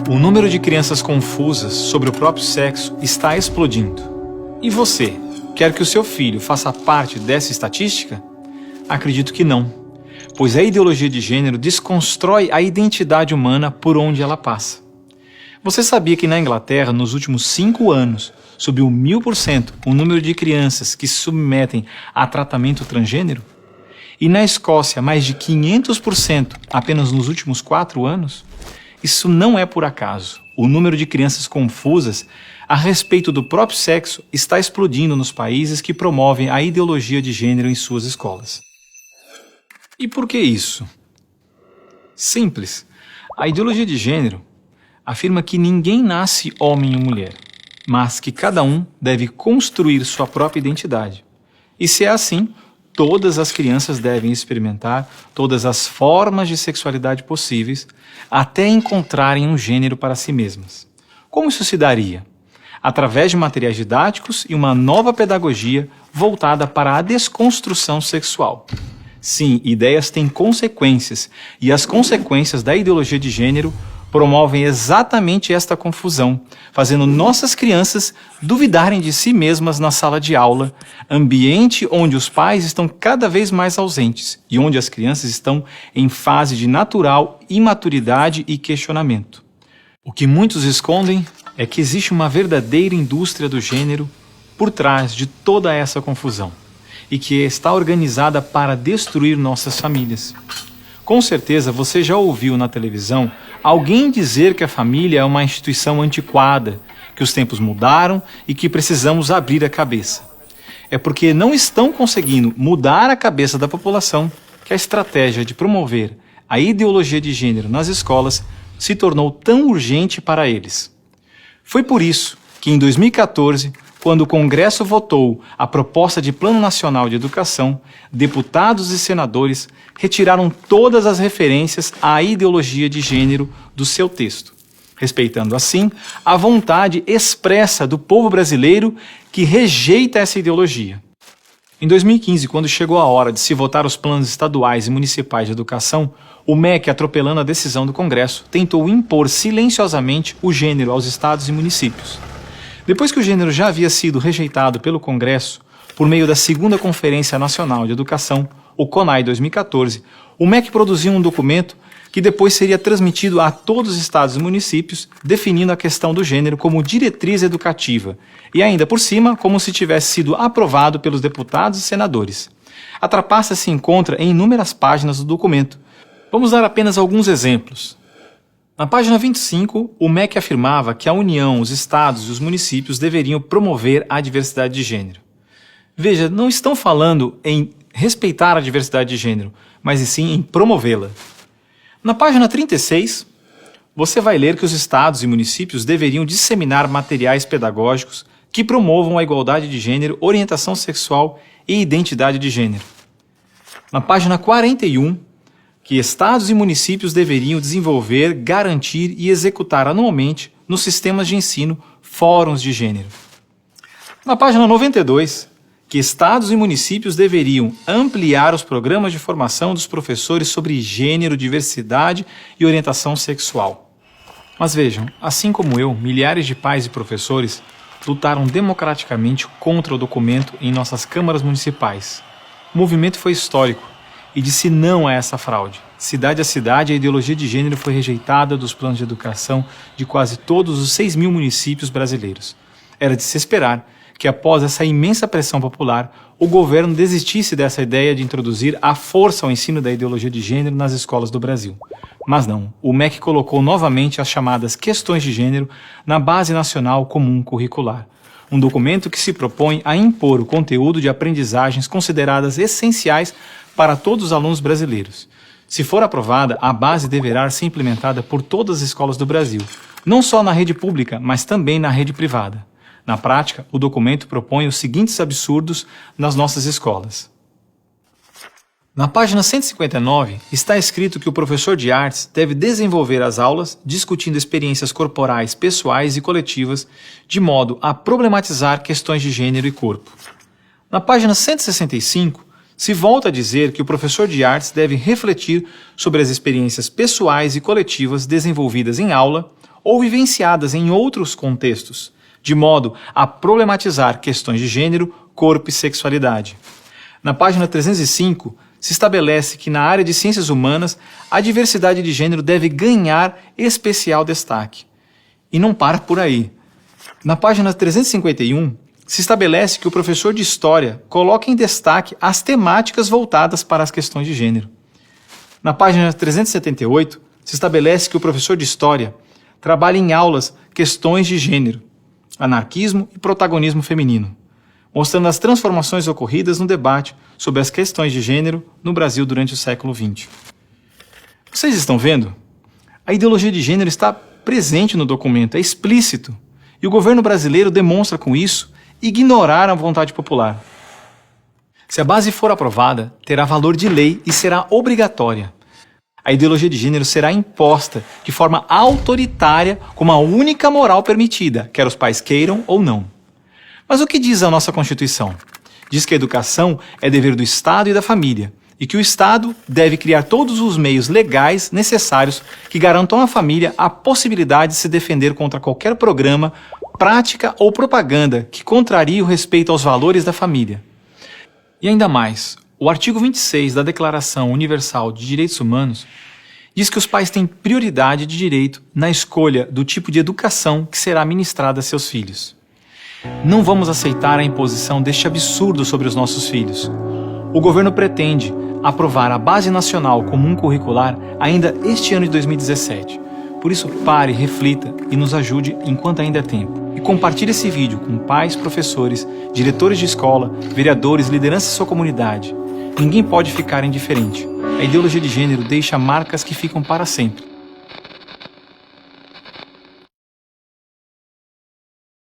O número de crianças confusas sobre o próprio sexo está explodindo. E você, quer que o seu filho faça parte dessa estatística? Acredito que não, pois a ideologia de gênero desconstrói a identidade humana por onde ela passa. Você sabia que na Inglaterra, nos últimos 5 anos, subiu 1000% o número de crianças que se submetem a tratamento transgênero? E na Escócia, mais de 500% apenas nos últimos 4 anos? Isso não é por acaso. O número de crianças confusas a respeito do próprio sexo está explodindo nos países que promovem a ideologia de gênero em suas escolas. E por que isso? Simples. A ideologia de gênero afirma que ninguém nasce homem ou mulher, mas que cada um deve construir sua própria identidade. E se é assim, todas as crianças devem experimentar todas as formas de sexualidade possíveis até encontrarem um gênero para si mesmas. Como isso se daria? Através de materiais didáticos e uma nova pedagogia voltada para a desconstrução sexual. Sim, ideias têm consequências, e as consequências da ideologia de gênero promovem exatamente esta confusão, fazendo nossas crianças duvidarem de si mesmas na sala de aula, ambiente onde os pais estão cada vez mais ausentes e onde as crianças estão em fase de natural imaturidade e questionamento. O que muitos escondem é que existe uma verdadeira indústria do gênero por trás de toda essa confusão e que está organizada para destruir nossas famílias. Com certeza você já ouviu na televisão alguém dizer que a família é uma instituição antiquada, que os tempos mudaram e que precisamos abrir a cabeça. É porque não estão conseguindo mudar a cabeça da população que a estratégia de promover a ideologia de gênero nas escolas se tornou tão urgente para eles. Foi por isso que em 2014, quando o Congresso votou a proposta de Plano Nacional de Educação, deputados e senadores retiraram todas as referências à ideologia de gênero do seu texto, respeitando assim a vontade expressa do povo brasileiro que rejeita essa ideologia. Em 2015, quando chegou a hora de se votar os planos estaduais e municipais de educação, o MEC, atropelando a decisão do Congresso, tentou impor silenciosamente o gênero aos estados e municípios. Depois que o gênero já havia sido rejeitado pelo Congresso, por meio da Segunda Conferência Nacional de Educação, o CONAE 2014, o MEC produziu um documento que depois seria transmitido a todos os estados e municípios, definindo a questão do gênero como diretriz educativa, e ainda por cima, como se tivesse sido aprovado pelos deputados e senadores. A trapaça se encontra em inúmeras páginas do documento. Vamos dar apenas alguns exemplos. Na página 25, o MEC afirmava que a União, os estados e os municípios deveriam promover a diversidade de gênero. Veja, não estão falando em respeitar a diversidade de gênero, mas sim em promovê-la. Na página 36, você vai ler que os estados e municípios deveriam disseminar materiais pedagógicos que promovam a igualdade de gênero, orientação sexual e identidade de gênero. Na página 41, que estados e municípios deveriam desenvolver, garantir e executar anualmente nos sistemas de ensino fóruns de gênero. Na página 92, que estados e municípios deveriam ampliar os programas de formação dos professores sobre gênero, diversidade e orientação sexual. Mas vejam, assim como eu, milhares de pais e professores lutaram democraticamente contra o documento em nossas câmaras municipais. O movimento foi histórico e disse não a essa fraude. Cidade a cidade, a ideologia de gênero foi rejeitada dos planos de educação de quase todos os 6.000 municípios brasileiros. Era de se esperar que, após essa imensa pressão popular, o governo desistisse dessa ideia de introduzir à força o ensino da ideologia de gênero nas escolas do Brasil. Mas não, o MEC colocou novamente as chamadas questões de gênero na Base Nacional Comum Curricular, um documento que se propõe a impor o conteúdo de aprendizagens consideradas essenciais para todos os alunos brasileiros. Se for aprovada, a base deverá ser implementada por todas as escolas do Brasil, não só na rede pública, mas também na rede privada. Na prática, o documento propõe os seguintes absurdos nas nossas escolas. Na página 159, está escrito que o professor de artes deve desenvolver as aulas discutindo experiências corporais, pessoais e coletivas, de modo a problematizar questões de gênero e corpo. Na página 165, se volta a dizer que o professor de artes deve refletir sobre as experiências pessoais e coletivas desenvolvidas em aula ou vivenciadas em outros contextos, de modo a problematizar questões de gênero, corpo e sexualidade. Na página 305, se estabelece que na área de ciências humanas, a diversidade de gênero deve ganhar especial destaque. E não para por aí. Na página 351, se estabelece que o professor de História coloque em destaque as temáticas voltadas para as questões de gênero. Na página 378, se estabelece que o professor de História trabalhe em aulas questões de gênero, anarquismo e protagonismo feminino, mostrando as transformações ocorridas no debate sobre as questões de gênero no Brasil durante o século XX. Vocês estão vendo? A ideologia de gênero está presente no documento, é explícito, e o governo brasileiro demonstra com isso ignorar a vontade popular. Se a base for aprovada, terá valor de lei e será obrigatória. A ideologia de gênero será imposta de forma autoritária como a única moral permitida, quer os pais queiram ou não. Mas o que diz a nossa Constituição? Diz que a educação é dever do Estado e da família, e que o Estado deve criar todos os meios legais necessários que garantam à família a possibilidade de se defender contra qualquer programa, prática ou propaganda que contrarie o respeito aos valores da família. E ainda mais, o artigo 26 da Declaração Universal de Direitos Humanos diz que os pais têm prioridade de direito na escolha do tipo de educação que será ministrada a seus filhos. Não vamos aceitar a imposição deste absurdo sobre os nossos filhos. O governo pretende aprovar a Base Nacional Comum Curricular ainda este ano de 2017. Por isso, pare, reflita e nos ajude enquanto ainda é tempo. E compartilhe esse vídeo com pais, professores, diretores de escola, vereadores, lideranças da sua comunidade. Ninguém pode ficar indiferente. A ideologia de gênero deixa marcas que ficam para sempre.